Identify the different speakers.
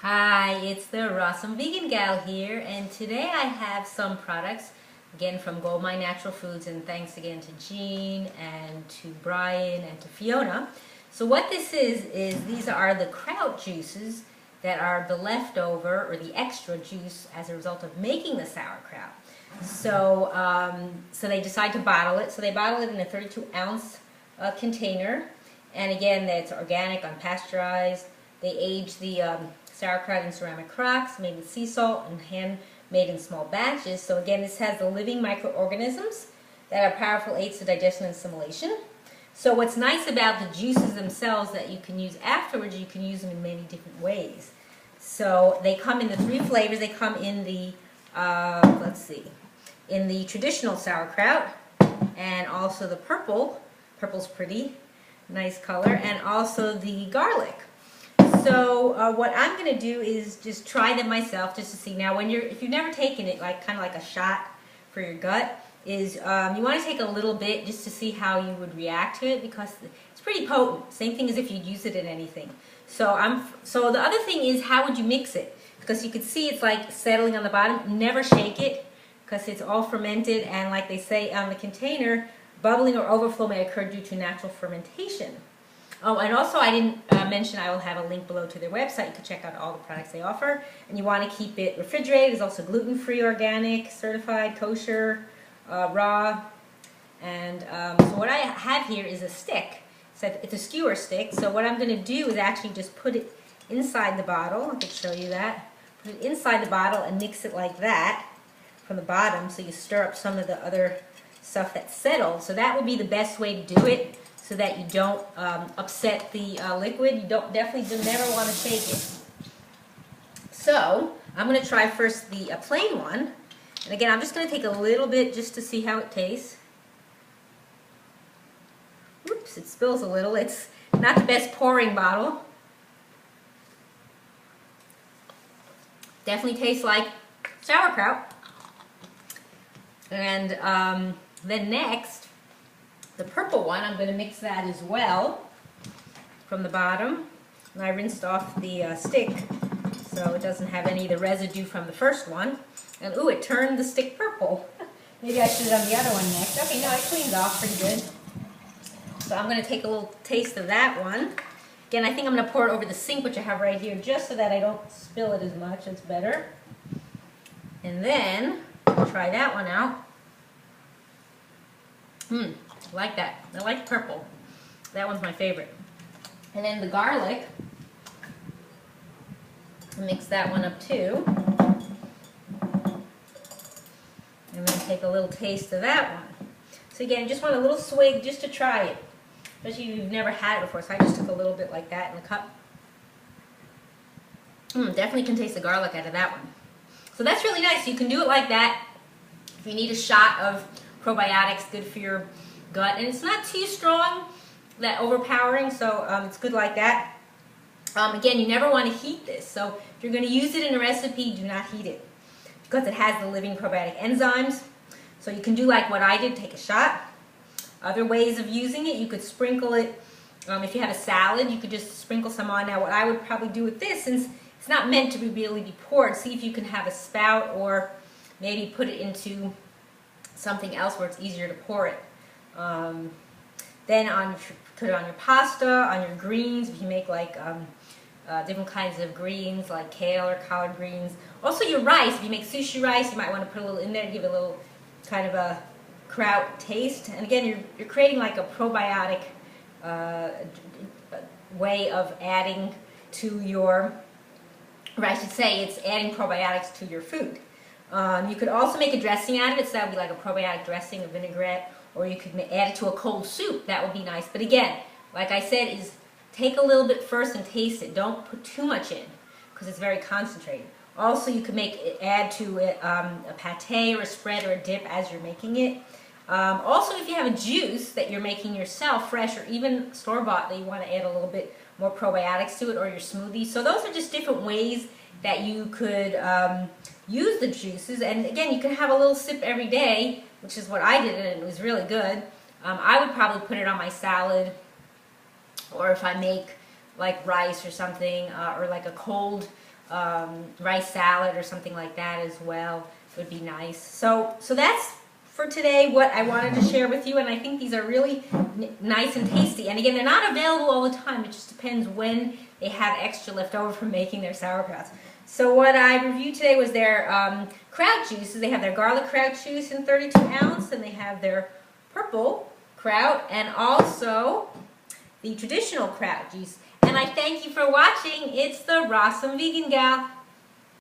Speaker 1: Hi, it's the Awesome Vegan Gal here, and today I have some products, again from Goldmine Natural Foods, and thanks again to Jean and to Brian and to Fiona. So what this is these are the kraut juices that are the leftover or the extra juice as a result of making the sauerkraut. So, so they decide to bottle it. So they bottle it in a 32-ounce container, and again, that's organic, unpasteurized. They age the sauerkraut in ceramic crocks, made with sea salt and handmade in small batches. So again, this has the living microorganisms that are powerful aids to digestion and assimilation. So what's nice about the juices themselves that you can use afterwards, you can use them in many different ways. So they come in the 3 flavors. They come in the, let's see, in the traditional sauerkraut, and also the purple. Purple's pretty, nice color, and also the garlic. So what I'm going to do is just try them myself just to see. Now, if you've never taken it, like kind of like a shot for your gut, is you want to take a little bit just to see how you would react to it, because it's pretty potent. Same thing as if you'd use it in anything. So so the other thing is, how would you mix it? Because you could see it's like settling on the bottom. Never shake it, because it's all fermented, and like they say on the container, bubbling or overflow may occur due to natural fermentation. Oh, and also I didn't mention, I will have a link below to their website. You can check out all the products they offer. And you want to keep it refrigerated. It's also gluten-free, organic, certified, kosher, raw. And so what I have here is a stick. So it's a skewer stick. So what I'm going to do is actually just put it inside the bottle. I can show you that. Put it inside the bottle and mix it like that from the bottom, so you stir up some of the other stuff that's settled. So that would be the best way to do it, so that you don't upset the liquid. You definitely never want to shake it. So I'm going to try first the plain one. And again, I'm just going to take a little bit just to see how it tastes. Oops, it spills a little. It's not the best pouring bottle. Definitely tastes like sauerkraut. And then next, the purple one, I'm going to mix that as well from the bottom. And I rinsed off the stick so it doesn't have any of the residue from the first one. And ooh, it turned the stick purple. Maybe I should have done the other one next. Okay, no, it cleans off pretty good. So I'm going to take a little taste of that one. Again, I think I'm going to pour it over the sink, which I have right here, just so that I don't spill it as much. It's better. And then try that one out. I like that. I like purple. That one's my favorite. And then the garlic, mix that one up too. And then take a little taste of that one. So again, just want a little swig just to try it. Especially if you've never had it before. So I just took a little bit like that in the cup. Definitely can taste the garlic out of that one. So that's really nice. You can do it like that. If you need a shot of probiotics, good for your gut, and it's not too strong, that overpowering, so it's good like that. Again, you never want to heat this, so if you're going to use it in a recipe, do not heat it, because it has the living probiotic enzymes. So you can do like what I did, take a shot. Other ways of using it, you could sprinkle it, if you have a salad, you could just sprinkle some on. Now what I would probably do with this, since it's not meant to really be poured, see if you can have a spout, or maybe put it into something else where it's easier to pour it. Then put it on your pasta, on your greens, if you make like different kinds of greens like kale or collard greens. Also your rice, if you make sushi rice, you might want to put a little in there to give it a little kind of a kraut taste. And again, you're creating like a probiotic way of adding to your, or I should say, it's adding probiotics to your food. You could also make a dressing out of it, so that would be like a probiotic dressing, a vinaigrette, or you could add it to a cold soup. That would be nice. But again, like I said, is take a little bit first and taste it. Don't put too much in, because it's very concentrated. Also, you could add to it a pate or a spread or a dip as you're making it. Also, if you have a juice that you're making yourself, fresh or even store-bought, that you want to add a little bit more probiotics to it, or your smoothie. So those are just different ways that you could use the juices. And again, you can have a little sip every day, which is what I did, and it was really good. I would probably put it on my salad, or if I make like rice or something, or like a cold rice salad or something like that as well. It would be nice. So that's for today what I wanted to share with you, and I think these are really nice and tasty. And again, they're not available all the time. It just depends when they have extra left over from making their sauerkrauts. So what I reviewed today was their kraut juices. They have their garlic kraut juice in 32 ounce, and they have their purple kraut, and also the traditional kraut juice. And I thank you for watching. It's the Rawesome Vegan Gal.